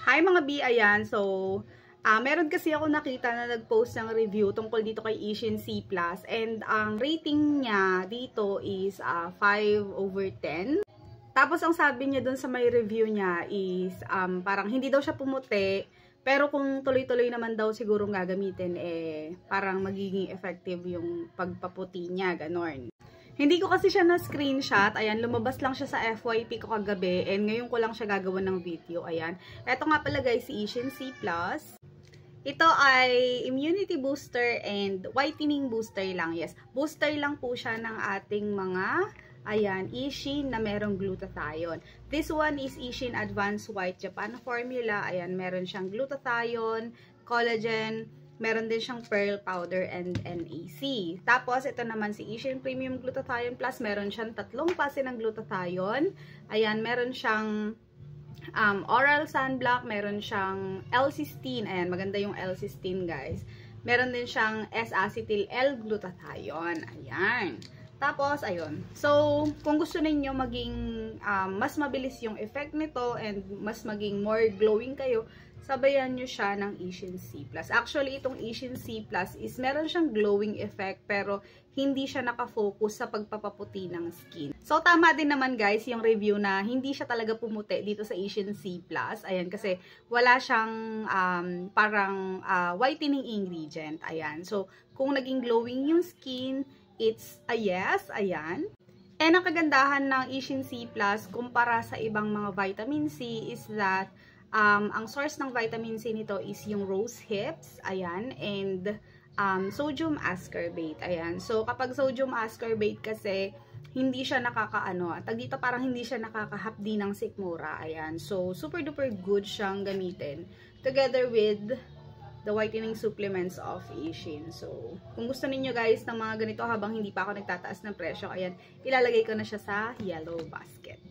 Hi mga B, ayan. So, meron kasi ako nakita na nag-post ng review tungkol dito kay Ishin C+. And ang rating niya dito is 5/10. Tapos ang sabi niya dun sa may review niya is parang hindi daw siya pumuti. Pero kung tuloy-tuloy naman daw siguro gagamitin, parang magiging effective yung pagpaputi niya, ganon. Hindi ko kasi siya na-screenshot. Ayan, lumabas lang siya sa FYP ko kagabi. And ngayon ko lang siya gagawa ng video. Ayan. Ito nga pala guys, si Ishin C+. Ito ay immunity booster and whitening booster lang. Yes, booster lang po siya ng ating mga, ayan, Ishin na merong glutathione. This one is Ishin Advanced White Japan Formula. Ayan, meron siyang glutathione, collagen, meron din siyang pearl powder and NAC. Tapos, ito naman si Ishin Premium Glutathione Plus. Meron siyang 3 klase ng glutathione. Ayan, meron siyang oral sunblock. Meron siyang L-cysteine. Ayan, maganda yung L-cysteine, guys. Meron din siyang S-acetyl L-glutathione. Ayan. Tapos, ayun. So, kung gusto ninyo maging mas mabilis yung effect nito and mas maging more glowing kayo, sabayan nyo siya ng Ishin C+. Actually, itong Ishin C+, is meron siyang glowing effect pero hindi siya nakafocus sa pagpapaputi ng skin. So, tama din naman guys yung review na hindi siya talaga pumuti dito sa Ishin C+. Ayan, kasi wala siyang parang whitening ingredient. Ayan. So, kung naging glowing yung skin, it's a yes. Ayan. And ang kagandahan ng Ishin C+, kumpara sa ibang mga vitamin C is that ang source ng vitamin C nito is yung rose hips, ayan, and sodium ascorbate, ayan. So, kapag sodium ascorbate kasi, hindi siya dito parang hindi siya nakakahapdi ng sikmura, ayan. So, super duper good siyang gamitin together with the whitening supplements of Ishin. So, kung gusto ninyo guys ng mga ganito habang hindi pa ako nagtataas ng presyo, ayan, ilalagay ko na siya sa yellow basket.